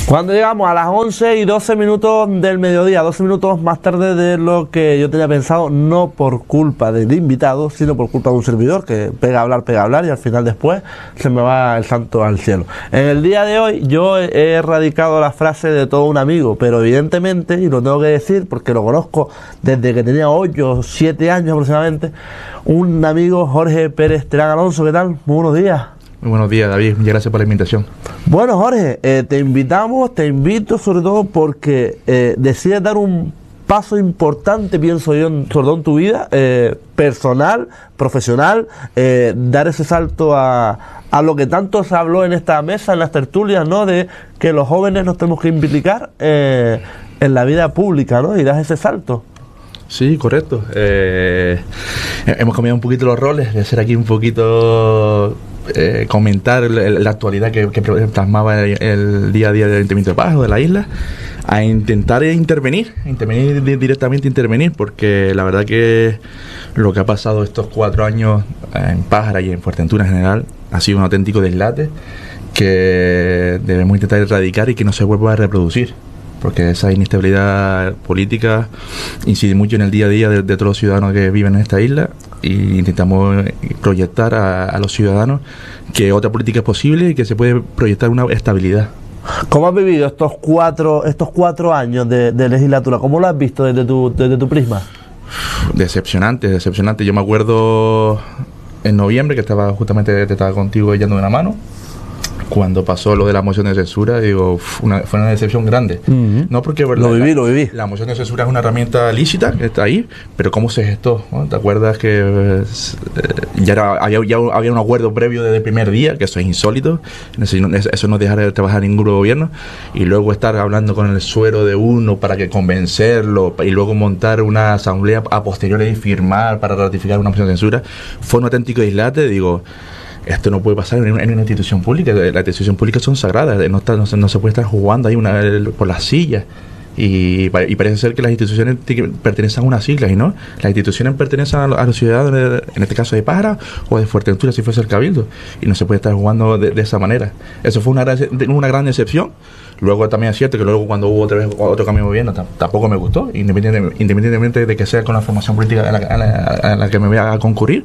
Cuando llegamos a las 11:12 del mediodía, 12 minutos más tarde de lo que yo tenía pensado, no por culpa del invitado, sino por culpa de un servidor que pega a hablar y al final después se me va el santo al cielo. En el día de hoy yo he erradicado la frase de todo un amigo, pero evidentemente, y lo tengo que decir porque lo conozco desde que tenía 8 o 7 años aproximadamente, un amigo, Jorge Pérez Terán Alonso. ¿Qué tal? Muy buenos días. Muy buenos días, David, muchas gracias por la invitación. Bueno, Jorge, te invito sobre todo porque decides dar un paso importante, pienso yo, sobre todo en tu vida, personal, profesional, dar ese salto a lo que tanto se habló en esta mesa, en las tertulias, ¿no? De que los jóvenes nos tenemos que implicar en la vida pública, ¿no? Y das ese salto. Sí, correcto. Hemos cambiado un poquito los roles, de ser aquí un poquito... comentar la actualidad que plasmaba el día a día del Ayuntamiento de Pájara, de la isla, a intentar directamente intervenir, porque la verdad que lo que ha pasado estos 4 años en Pájara y en Fuerteventura en general ha sido un auténtico deslate que debemos intentar erradicar y que no se vuelva a reproducir, porque esa inestabilidad política incide mucho en el día a día de todos los ciudadanos que viven en esta isla, y intentamos proyectar a los ciudadanos que otra política es posible y que se puede proyectar una estabilidad. ¿Cómo has vivido estos cuatro años de legislatura? ¿Cómo lo has visto desde tu prisma? Decepcionante. Yo me acuerdo en noviembre que estaba contigo echando una mano. Cuando pasó lo de la moción de censura, digo, fue una decepción grande. No porque lo viví. La moción de censura es una herramienta lícita que está ahí, pero ¿cómo se gestó? ¿No? ¿Te acuerdas que había un acuerdo previo desde el primer día? Que eso es insólito. Eso no dejar de trabajar en ningún gobierno. Y luego estar hablando con el suero de uno para que convencerlo, y luego montar una asamblea a posteriori y firmar para ratificar una moción de censura. Fue un auténtico dislate. Digo, esto no puede pasar en una institución pública. Las instituciones públicas son sagradas, no se puede estar jugando ahí por las sillas. Y parece ser que las instituciones pertenecen a unas siglas, y no. Las instituciones pertenecen a los ciudadanos, en este caso de Pájara o de Fuerteventura, si fuese el Cabildo, y no se puede estar jugando de esa manera. Eso fue una gran decepción. Luego también es cierto que luego cuando hubo otra vez otro cambio de gobierno tampoco me gustó, independientemente de que sea con la formación política en la que me voy a concurrir,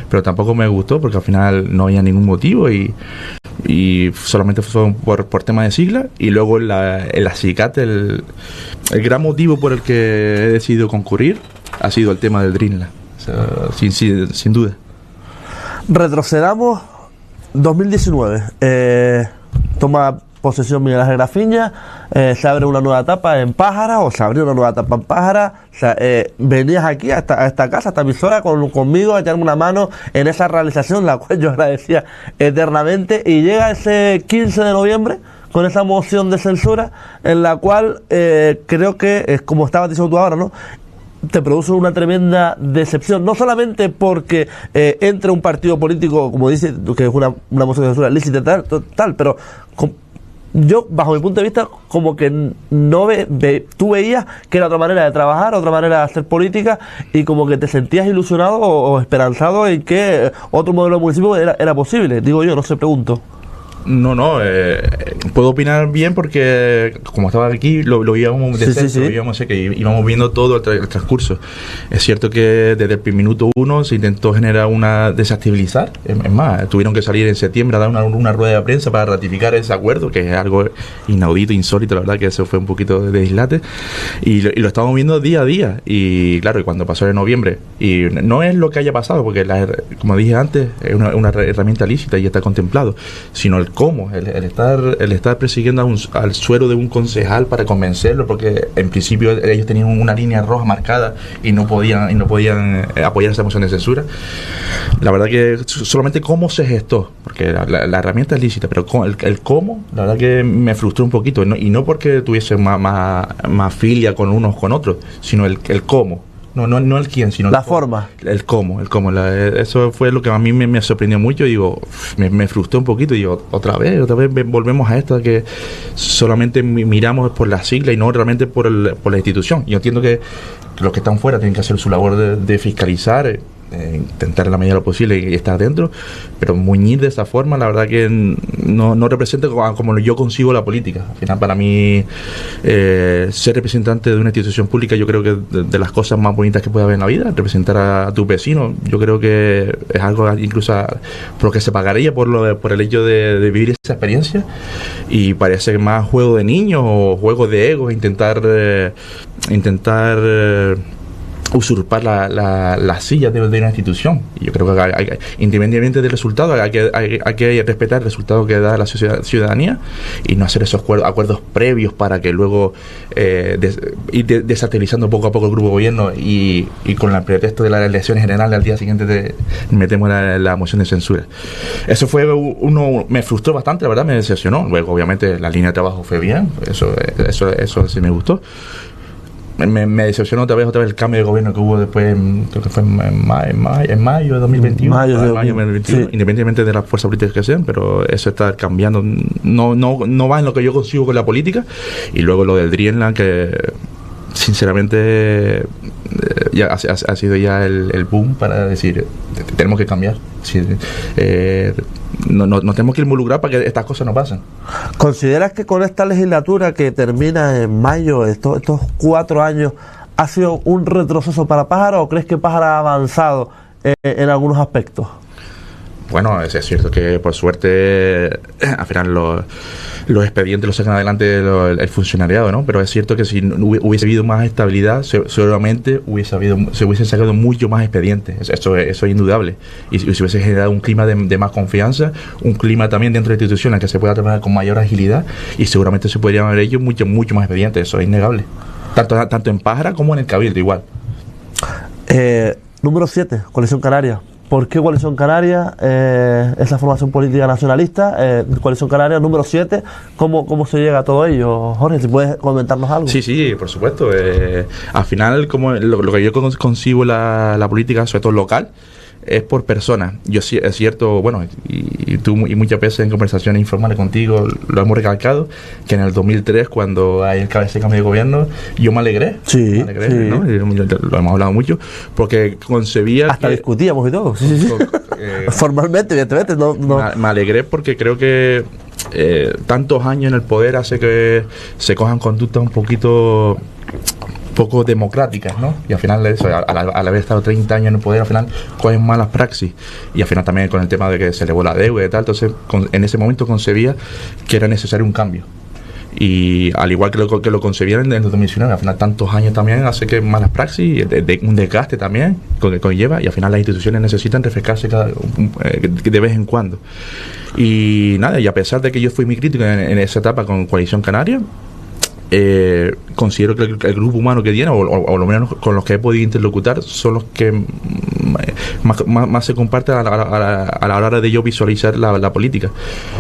pero tampoco me gustó porque al final no había ningún motivo y solamente fue por tema de sigla. Y luego el acicate, el gran motivo por el que he decidido concurrir ha sido el tema del Dreamland, o sea, sin duda. Retrocedamos 2019, toma posesión Miguel Ángel Grafiña, se abre una nueva etapa en Pájara, o se abrió una nueva etapa en Pájara. O sea, venías aquí a esta casa, a esta emisora conmigo a echarme una mano en esa realización, la cual yo agradecía eternamente, y llega ese 15 de noviembre con esa moción de censura en la cual creo que, como estabas diciendo tú ahora, ¿no?, te produce una tremenda decepción, no solamente porque entre un partido político, como dice, que es una moción de censura lícita tal, pero yo, bajo mi punto de vista, como que tú veías que era otra manera de trabajar, otra manera de hacer política, y como que te sentías ilusionado o esperanzado en que otro modelo de municipio era posible. Digo yo, no sé, pregunto. No, puedo opinar bien porque como estaba aquí lo íbamos de cerca, lo íbamos, que íbamos viendo todo el transcurso. Es cierto que desde el minuto 1 se intentó generar desestabilizar. Es más, tuvieron que salir en septiembre a dar una rueda de prensa para ratificar ese acuerdo, que es algo inaudito, insólito. La verdad que eso fue un poquito de dislate, y lo estamos viendo día a día. Y claro, y cuando pasó en noviembre, y no es lo que haya pasado, porque como dije antes, es una herramienta lícita y está contemplado, sino el cómo, el estar persiguiendo al suero de un concejal para convencerlo, porque en principio ellos tenían una línea roja marcada y no podían apoyar esa moción de censura. La verdad que solamente cómo se gestó, porque la herramienta es lícita, pero el cómo, la verdad que me frustró un poquito, y no porque tuviese más filia con unos con otros, sino el cómo. No el quién, sino la forma. El cómo. Eso fue lo que a mí me sorprendió mucho. Digo, me frustró un poquito. Digo, otra vez volvemos a esto, que solamente miramos por la sigla y no realmente por la institución. Yo entiendo que los que están fuera tienen que hacer su labor de fiscalizar, intentar en la medida de lo posible y estar dentro, pero muñir de esa forma, la verdad que no representa como yo concibo la política. Al final, para mí, ser representante de una institución pública, yo creo que de las cosas más bonitas que puede haber en la vida, representar a tu vecino, yo creo que es algo incluso por lo que se pagaría por el hecho de vivir esa experiencia, y parece más juego de niños o juego de egos, intentar usurpar la silla de una institución. Y yo creo que independientemente del resultado, hay que respetar el resultado que da la ciudadanía y no hacer esos acuerdos previos para que luego ir desestabilizando poco a poco el grupo de gobierno y con el pretexto de las elecciones generales al día siguiente metemos la moción de censura. Eso me frustró bastante, la verdad, me decepcionó. Luego, obviamente, la línea de trabajo fue bien, eso sí me gustó. Me decepcionó otra vez el cambio de gobierno que hubo después, creo que fue en mayo de 2021, mayo de 2021, sí. Independientemente de las fuerzas políticas que sean, pero eso está cambiando, no va en lo que yo consigo con la política. Y luego lo del Dreamland, que sinceramente ya ha sido ya el boom para decir, tenemos que cambiar. Sí, nos tenemos que involucrar para que estas cosas no pasen. ¿Consideras que con esta legislatura que termina en mayo, estos 4 años, ha sido un retroceso para Pájara, o crees que Pájara ha avanzado en algunos aspectos? Bueno, es cierto que por suerte al final los expedientes los sacan adelante el funcionariado, ¿no? Pero es cierto que si hubiese habido más estabilidad, seguramente se hubiesen sacado mucho más expedientes. Eso es indudable. Y se hubiese generado un clima de más confianza, un clima también dentro de la institución en que se pueda trabajar con mayor agilidad, y seguramente se podrían haber hecho mucho más expedientes. Eso es innegable. Tanto en Pájara como en el Cabildo, igual. Número 7, Coalición Canaria. ¿Por qué Coalición Canaria? Esa formación política nacionalista, Coalición Canaria número 7, ¿cómo se llega a todo ello? Jorge, si puedes comentarnos algo. Sí, por supuesto. Al final, como lo que yo concibo la política, sobre todo local, es por personas. Es cierto, bueno, y tú y muchas veces en conversaciones informales contigo lo hemos recalcado, que en el 2003, cuando hay el cambio de gobierno, yo me alegré. Sí. ¿no? Lo hemos hablado mucho, porque concebía hasta discutíamos y todo. Sí. Formalmente, evidentemente. No. Me alegré porque creo que tantos años en el poder hace que se cojan conductas un poco democráticas, ¿no? Y al final eso, al haber estado 30 años en el poder, al final cogen malas praxis, y al final también con el tema de que se elevó la deuda y tal. Entonces en ese momento concebía que era necesario un cambio, y al igual que lo concebían en el 2019, al final tantos años también hace que malas praxis, un desgaste también que conlleva, y al final las instituciones necesitan refrescarse de vez en cuando. Y nada, y a pesar de que yo fui muy crítico en esa etapa con Coalición Canaria, considero que el grupo humano que tiene, o lo menos con los que he podido interlocutar, son los que más se comparten a la hora de yo visualizar la política.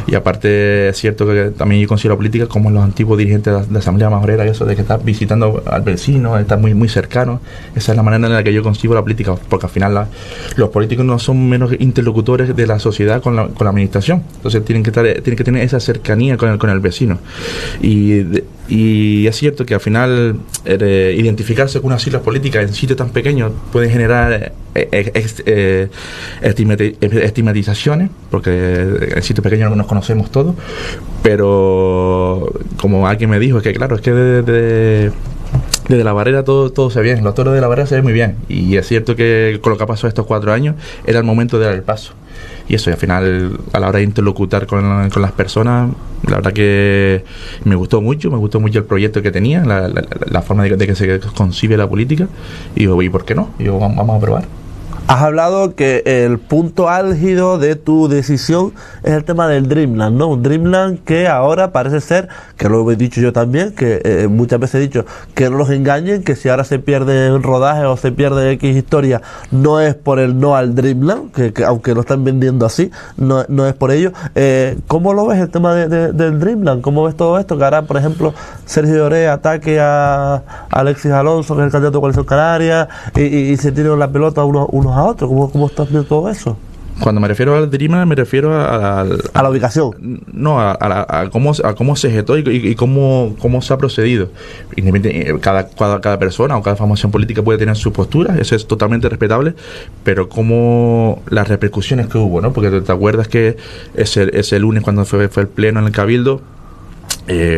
Y aparte es cierto que también yo considero la política como los antiguos dirigentes de Asamblea Majorera, eso de que estás visitando al vecino, estás muy, muy cercano. Esa es la manera en la que yo concibo la política, porque al final los políticos no son menos interlocutores de la sociedad con la administración. Entonces tienen que tener esa cercanía con el vecino. Y es cierto que al final identificarse con unas siglas políticas en sitios tan pequeños puede generar estigmatizaciones, porque en sitios pequeños no nos conocemos todos, pero como alguien me dijo, es que claro, es que desde la barrera todo se ve bien, los toros de la barrera se ven muy bien, y es cierto que con lo que ha pasado estos 4 años era el momento de dar el paso. Y eso, y al final, a la hora de interlocutar con las personas, la verdad que me gustó mucho el proyecto que tenía, la forma de que se concibe la política, y digo, ¿y por qué no? Y digo, vamos a probar. Has hablado que el punto álgido de tu decisión es el tema del Dreamland, ¿no? Un Dreamland que ahora parece ser, que lo he dicho yo también, que muchas veces he dicho que no los engañen, que si ahora se pierde un rodaje o se pierde X historia, no es por el no al Dreamland, que aunque lo están vendiendo así, no es por ello. ¿Cómo lo ves el tema del Dreamland? ¿Cómo ves todo esto? Que ahora, por ejemplo, Sergio Lloré ataque a Alexis Alonso, que es el candidato de Coalición Canaria, y se tiran la pelota unos a otros. ¿Cómo estás viendo todo eso? Cuando me refiero al Dreamland, me refiero a la ubicación. No, a cómo se gestó y cómo se ha procedido. Cada persona o cada formación política puede tener su postura, eso es totalmente respetable, pero como las repercusiones que hubo, ¿no? Porque te acuerdas que ese lunes cuando fue el pleno en el Cabildo,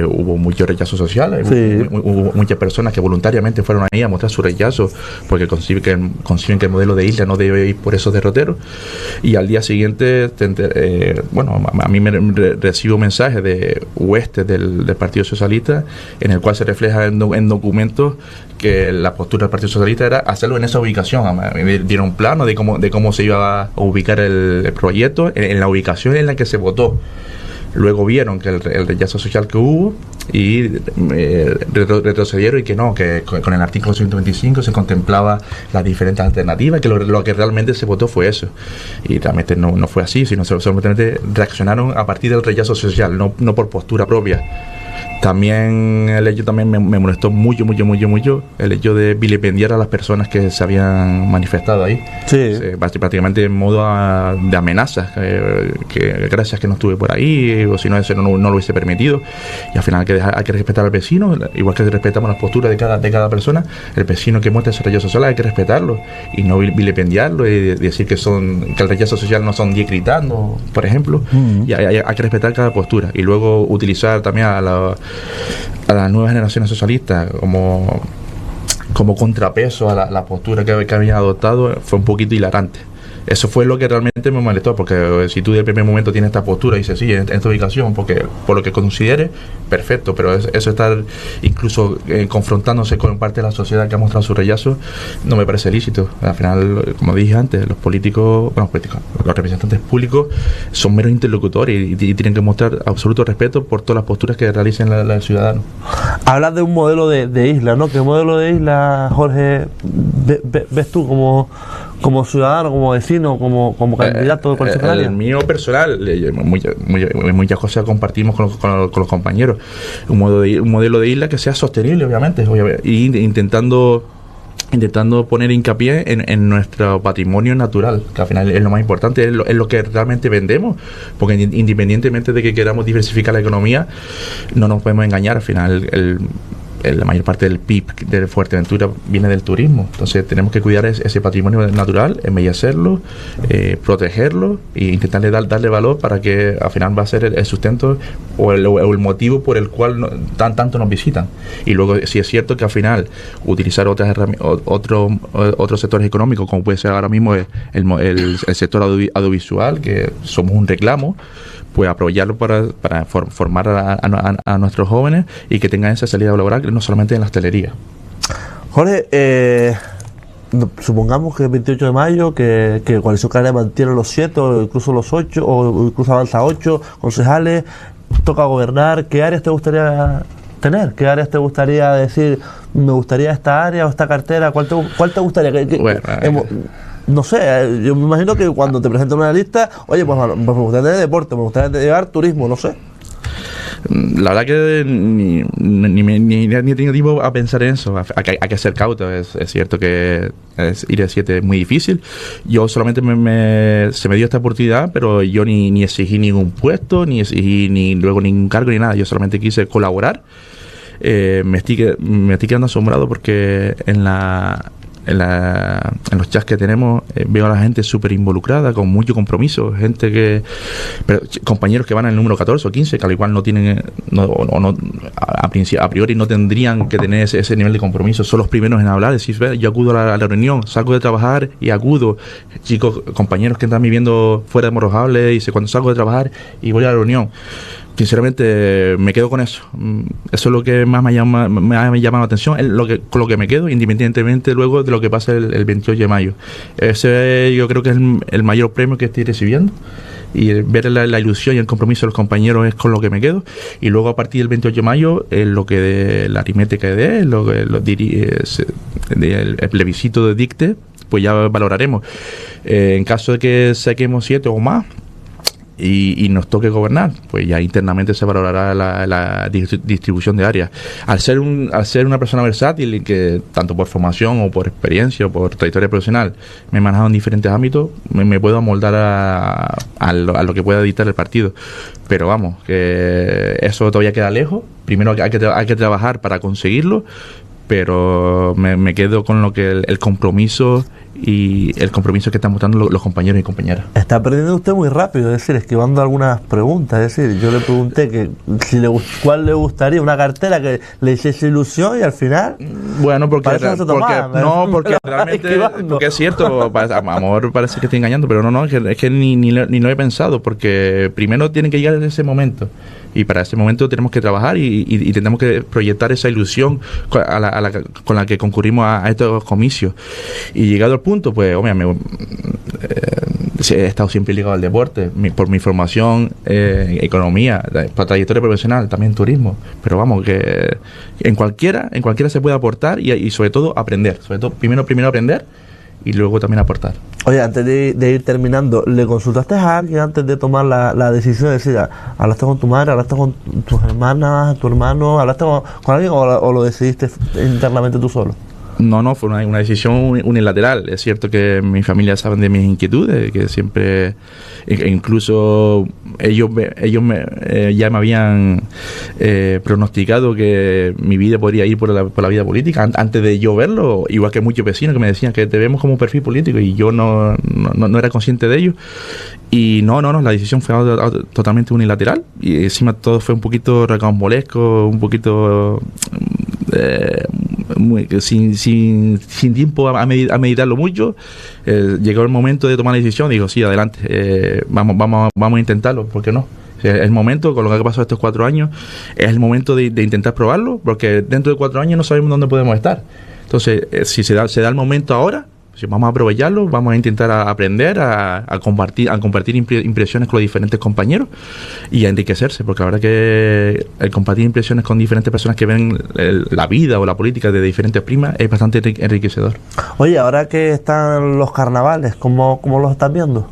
hubo mucho rechazo social, sí. Hubo muchas personas que voluntariamente fueron ahí a mostrar su rechazo porque conciben que el modelo de isla no debe ir por esos derroteros, y al día siguiente a mí me recibo mensajes de huestes del Partido Socialista en el cual se refleja en documentos que la postura del Partido Socialista era hacerlo en esa ubicación. Me dieron un plano de cómo se iba a ubicar el proyecto en la ubicación en la que se votó. Luego vieron que el rechazo social que hubo y retrocedieron, y que no, que con el artículo 125 se contemplaba las diferentes alternativas, que lo que realmente se votó fue eso. Y realmente no fue así, sino solamente reaccionaron a partir del rechazo social, no por postura propia. También el hecho me molestó mucho el hecho de vilipendiar a las personas que se habían manifestado ahí. Sí. Prácticamente en modo de amenazas, que gracias que no estuve por ahí, o si no eso no lo hubiese permitido. Y al final hay que respetar al vecino, igual que respetamos las posturas de cada persona. El vecino que muestra ese rechazo social hay que respetarlo y no vilipendiarlo y decir que el rechazo social no son 10 gritando, por ejemplo. Y hay que respetar cada postura y luego utilizar también a las nuevas generaciones socialistas como contrapeso a la postura que habían adoptado. Fue un poquito hilarante. Eso fue lo que realmente me molestó, porque si tú de primer momento tienes esta postura y dices sí, en esta ubicación, porque por lo que consideres, perfecto, pero eso estar incluso confrontándose con parte de la sociedad que ha mostrado su rechazo, no me parece lícito. Al final, como dije antes, los representantes públicos son meros interlocutores y tienen que mostrar absoluto respeto por todas las posturas que realicen el ciudadano. Hablas de un modelo de isla, ¿no? ¿Qué modelo de isla, Jorge, ves tú como ciudadano, como vecino, como candidato de concesionaria? El mío personal, muchas cosas compartimos con los compañeros. Un modelo de isla que sea sostenible, obviamente, y intentando poner hincapié en nuestro patrimonio natural, que al final es lo más importante, es lo que realmente vendemos, porque independientemente de que queramos diversificar la economía, no nos podemos engañar. Al final la mayor parte del PIB de Fuerteventura viene del turismo, entonces tenemos que cuidar ese patrimonio natural, embellecerlo, protegerlo e intentarle darle valor para que al final va a ser el sustento o el motivo por el cual tanto nos visitan. Y luego, si es cierto que al final utilizar otros sectores económicos, como puede ser ahora mismo el sector audiovisual, que somos un reclamo, pues apoyarlo para formar a nuestros jóvenes y que tengan esa salida laboral, no solamente en la hostelería. Jorge, supongamos que el 28 de mayo, que Coalición Canaria mantiene los 7 o incluso los 8 o incluso avanza 8 concejales, toca gobernar. ¿Qué áreas te gustaría tener? ¿Qué áreas te gustaría decir, me gustaría esta área o esta cartera? ¿Cuál te gustaría? No sé, yo me imagino que cuando te presentan una lista, oye, pues me gustaría tener deporte, me gustaría llevar turismo, no sé. La verdad que ni he tenido tiempo a pensar en eso. Hay que ser cauto. Es cierto que ir a 7 es muy difícil. Yo solamente se me dio esta oportunidad, pero yo ni exigí ningún puesto, ni exigí luego ningún cargo ni nada. Yo solamente quise colaborar. Me estoy quedando asombrado porque en los chats que tenemos veo a la gente súper involucrada, con mucho compromiso, compañeros que van en el número 14 o 15, que al igual no tienen a priori no tendrían que tener ese nivel de compromiso, son los primeros en hablar, decir, yo acudo a la reunión, salgo de trabajar y acudo. Chicos, compañeros que están viviendo fuera de Morrojable, dice, cuando salgo de trabajar y voy a la reunión. Sinceramente me quedo con eso. Eso es lo que más me ha llamado la atención, con lo que me quedo, independientemente luego de lo que pase el 28 de mayo. Ese yo creo que es el mayor premio que estoy recibiendo, y ver la ilusión y el compromiso de los compañeros es con lo que me quedo. Y luego a partir del 28 de mayo lo que de la aritmética de el plebiscito de dicte, pues ya valoraremos. En caso de que saquemos 7 o más, y nos toque gobernar, pues ya internamente se valorará la distribución de áreas. Al ser una persona versátil y que tanto por formación o por experiencia o por trayectoria profesional me he manejado en diferentes ámbitos, me puedo amoldar a lo que pueda dictar el partido. Pero vamos, que eso todavía queda lejos. Primero hay que trabajar para conseguirlo, pero me quedo con lo que el compromiso y el compromiso que están mostrando los compañeros y compañeras. Está aprendiendo usted muy rápido, es decir, esquivando algunas preguntas. Es decir, yo le pregunté que cuál le gustaría, una cartera que le hiciese ilusión, y al final... Bueno, porque realmente, porque es cierto, a mejor parece que estoy engañando, pero no, es que ni lo he pensado, porque primero tiene que llegar en ese momento. Y para ese momento tenemos que trabajar y tenemos que proyectar esa ilusión con la que concurrimos a estos comicios. Y llegado al punto, pues, hombre, he estado siempre ligado al deporte, por mi formación, economía, por trayectoria profesional, también turismo. Pero vamos, que en cualquiera se puede aportar y sobre todo aprender. Sobre todo, primero aprender y luego también aportar. Oye, antes de ir terminando, ¿le consultaste a alguien antes de tomar la decisión? Es decir, ¿hablaste con tu madre, hablaste con tus hermanas, tu hermano, hablaste con alguien o lo decidiste internamente tú solo? No, fue una decisión unilateral. Es cierto que mi familia saben de mis inquietudes, que siempre, incluso ellos ya me habían pronosticado que mi vida podría ir por la vida política antes de yo verlo, igual que muchos vecinos que me decían que te vemos como un perfil político, y yo no era consciente de ello. Y no, la decisión fue totalmente unilateral, y encima todo fue un poquito rocambolesco, un poquito... sin tiempo a meditarlo mucho. Llegó el momento de tomar la decisión. Digo, sí, adelante, vamos a intentarlo, ¿por qué no? Es el momento, con lo que ha pasado estos 4 años, es el momento de intentar probarlo, porque dentro de 4 años no sabemos dónde podemos estar. Entonces, si se da el momento ahora, pues vamos a aprovecharlo, vamos a intentar aprender, a compartir impresiones con los diferentes compañeros y a enriquecerse, porque la verdad que el compartir impresiones con diferentes personas que ven la vida o la política de diferentes primas es bastante enriquecedor. Oye, ahora que están los carnavales, ¿cómo los estás viendo?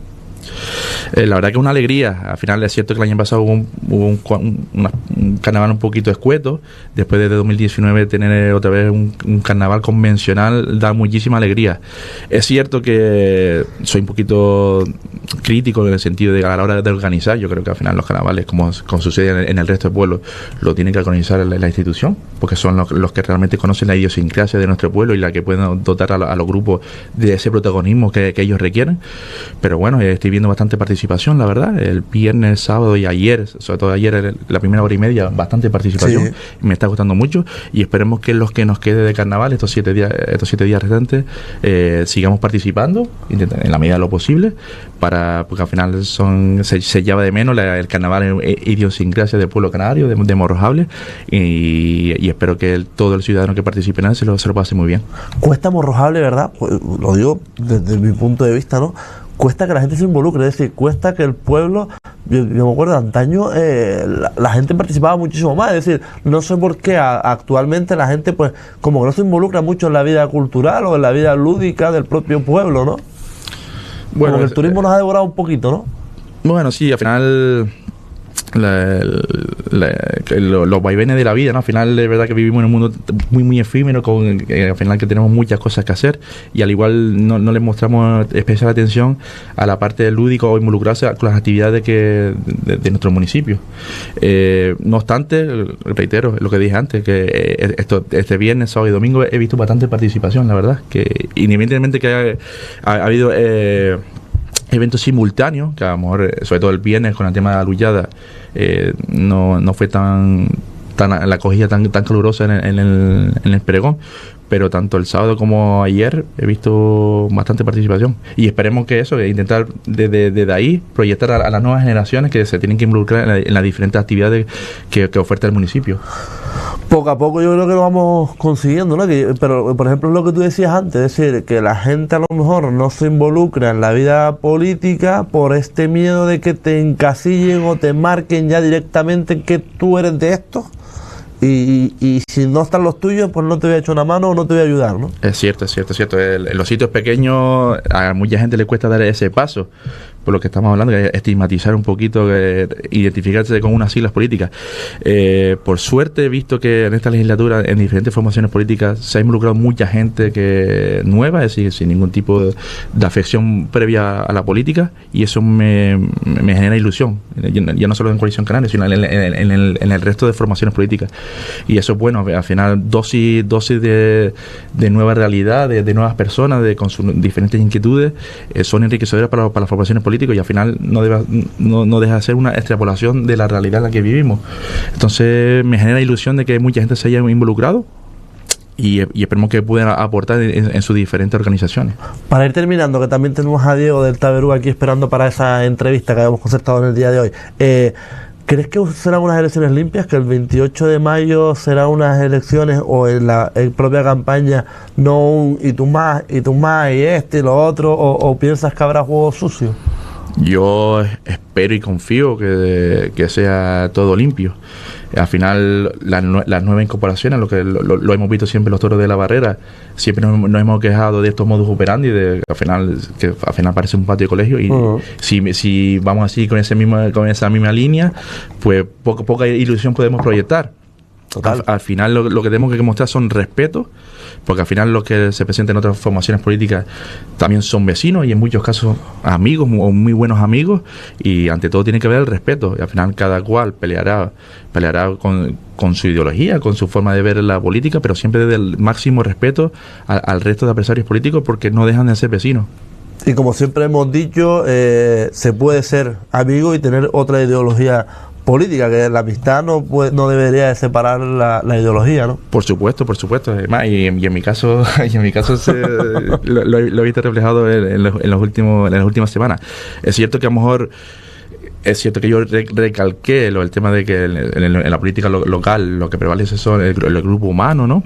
La verdad que es una alegría. Al final es cierto que el año pasado hubo un carnaval un poquito escueto. Después de 2019 tener otra vez un carnaval convencional da muchísima alegría. Es cierto que soy un poquito crítico en el sentido de a la hora de organizar. Yo creo que al final los carnavales, como sucede en el resto del pueblo, lo tiene que organizar la institución, porque son los que realmente conocen la idiosincrasia de nuestro pueblo y la que pueden dotar a los grupos de ese protagonismo que ellos requieren. Pero bueno, estoy viendo bastante participación, la verdad. El viernes, sábado y ayer, sobre todo ayer, la primera hora y media, bastante participación. Sí. Me está gustando mucho, y esperemos que los que nos quede de carnaval, estos 7 días restantes, sigamos participando en la medida de lo posible, porque al final se lleva de menos el carnaval idiosincrasia del pueblo canario, de Morrojable, y espero que todo el ciudadano que participe en él se lo pase muy bien. Cuesta Morrojable, ¿verdad? Pues, lo digo desde mi punto de vista, ¿no? Cuesta que la gente se involucre, es decir, cuesta que el pueblo, yo me acuerdo, antaño la gente participaba muchísimo más, es decir, no sé por qué actualmente la gente pues como que no se involucra mucho en la vida cultural o en la vida lúdica del propio pueblo, ¿no? Bueno, como que el turismo nos ha devorado un poquito, ¿no? Bueno, sí, al final los vaivenes de la vida, ¿no? Al final es verdad que vivimos en un mundo muy efímero, al final que tenemos muchas cosas que hacer, y al igual no le mostramos especial atención a la parte del lúdico o involucrarse con las actividades de nuestro municipio. No obstante, reitero lo que dije antes, que este viernes, sábado y domingo he visto bastante participación, la verdad, que independientemente que ha habido eventos simultáneos, que a lo mejor, sobre todo el viernes con el tema de la lullada, no fue tan la acogida tan calurosa en el pregón, pero tanto el sábado como ayer he visto bastante participación, y esperemos que intentar desde ahí proyectar a las nuevas generaciones que se tienen que involucrar en las diferentes actividades que oferta el municipio. Poco a poco yo creo que lo vamos consiguiendo, ¿no? Pero, por ejemplo, lo que tú decías antes, es decir, que la gente a lo mejor no se involucra en la vida política por este miedo de que te encasillen o te marquen ya directamente que tú eres de esto, y si no están los tuyos, pues no te voy a echar una mano o no te voy a ayudar, ¿no? Es cierto. En los sitios pequeños a mucha gente le cuesta dar ese paso, por lo que estamos hablando, que es estigmatizar un poquito, identificarse con unas siglas políticas. Por suerte he visto que en esta legislatura, en diferentes formaciones políticas, se ha involucrado mucha gente nueva, es decir, sin ningún tipo de afección previa a la política, y eso me genera ilusión, ya no solo en Coalición Canaria, sino en el resto de formaciones políticas. Y eso es bueno, al final dosis de nueva realidad, de nuevas personas, con sus diferentes inquietudes, son enriquecedoras para las formaciones políticas, y al final no deja de ser una extrapolación de la realidad en la que vivimos. Entonces me genera ilusión de que mucha gente se haya involucrado, y esperemos que puedan aportar en sus diferentes organizaciones. Para ir terminando, que también tenemos a Diego del Taberú aquí esperando para esa entrevista que habíamos concertado en el día de hoy. ¿Crees que serán unas elecciones limpias? ¿Que el 28 de mayo serán unas elecciones, o en la propia campaña no un y tú más, y este y lo otro, o piensas que habrá juego sucio? Yo espero y confío que sea todo limpio. Al final, las nuevas incorporaciones, lo hemos visto siempre en los toros de la barrera, siempre nos hemos quejado de estos modus operandi, que al final parece un patio de colegio, y si vamos así con esa misma línea, pues poca ilusión podemos proyectar. Al final lo que tenemos que mostrar son respeto, porque al final los que se presentan en otras formaciones políticas también son vecinos, y en muchos casos amigos o muy buenos amigos, y ante todo tiene que haber el respeto, y al final cada cual peleará con su ideología, con su forma de ver la política, pero siempre desde el máximo respeto al resto de adversarios políticos, porque no dejan de ser vecinos. Y como siempre hemos dicho, se puede ser amigo y tener otra ideología política, que la amistad no debería de separar la ideología, ¿no? Por supuesto. Además, y en mi caso lo he visto reflejado en las últimas semanas. Es cierto que a lo mejor yo recalqué el tema de que en la política local lo que prevalece son el grupo humano, ¿no?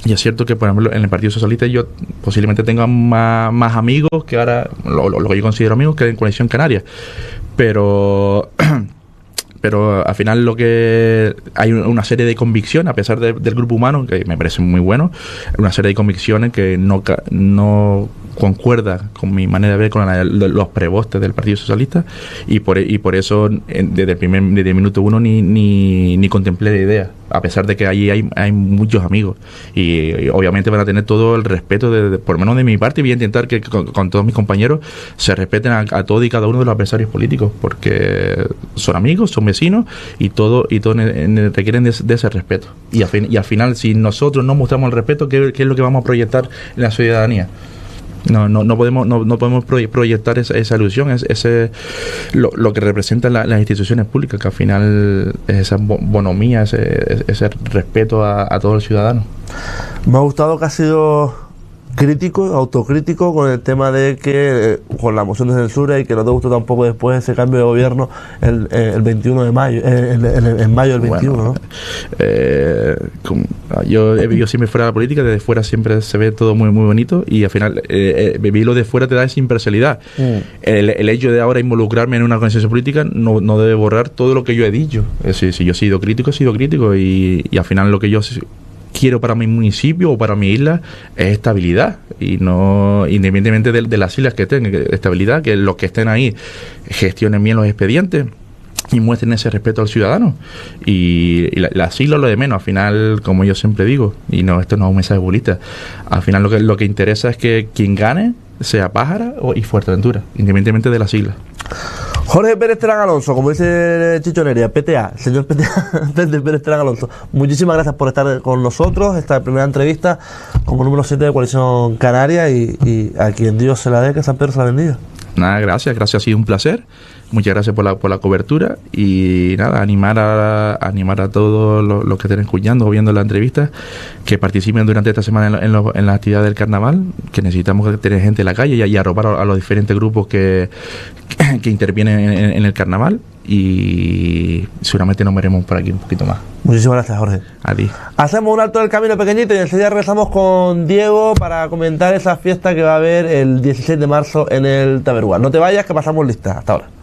Y es cierto que, por ejemplo, en el Partido Socialista yo posiblemente tenga más amigos que ahora, lo que yo considero amigos, que en Coalición Canaria. Pero al final hay una serie de convicciones, a pesar del grupo humano, que me parece muy bueno, una serie de convicciones que no concuerda con mi manera de ver con los prebostes del Partido Socialista, y por eso desde el minuto uno ni contemplé la idea, a pesar de que allí hay muchos amigos, y obviamente van a tener todo el respeto por lo menos de mi parte, y voy a intentar que con todos mis compañeros se respeten a todos y cada uno de los adversarios políticos, porque son amigos, son vecinos, y todo requieren de ese respeto, y al final, si nosotros no mostramos el respeto, ¿qué es lo que vamos a proyectar en la ciudadanía? No podemos proyectar esa ilusión, lo que representan las instituciones públicas, que al final es esa bonomía, ese respeto a todos los ciudadanos. Me ha gustado que ha sido autocrítico con el tema de que con la moción de censura, y que no te gustó tampoco después ese cambio de gobierno el 21 de mayo, en mayo del 21, ¿no? Yo siempre fuera de la política, desde fuera siempre se ve todo muy muy bonito, y al final vivirlo de fuera te da esa imparcialidad. El hecho de ahora involucrarme en una organización política no debe borrar todo lo que yo he dicho. Es decir, si yo he sido crítico, y al final lo que yo quiero para mi municipio o para mi isla es estabilidad, y no independientemente de las islas que tengan, estabilidad, que los que estén ahí gestionen bien los expedientes y muestren ese respeto al ciudadano, y las islas lo de menos. Al final, como yo siempre digo, y esto no es un mensaje populista, al final lo que interesa es que quien gane sea Pájara y Fuerteventura, independientemente de las islas. Jorge Pérez Terán Alonso, como dice Chichonería, PTA, señor PTA de Pérez Terán Alonso, muchísimas gracias por estar con nosotros, esta primera entrevista como número 7 de Coalición Canaria, y a quien Dios se la dé, que San Pedro se la bendiga. Nada, gracias, ha sido un placer. Muchas gracias por la cobertura, y nada, animar a todos los que estén escuchando o viendo la entrevista, que participen durante esta semana en las actividades del carnaval, que necesitamos tener gente en la calle y arropar a los diferentes grupos que intervienen en el carnaval, y seguramente nos veremos por aquí un poquito más. Muchísimas gracias, Jorge. A ti. Hacemos un alto del camino pequeñito, y enseguida regresamos con Diego para comentar esa fiesta que va a haber el 16 de marzo en el Taberúa. No te vayas, que pasamos lista. Hasta ahora.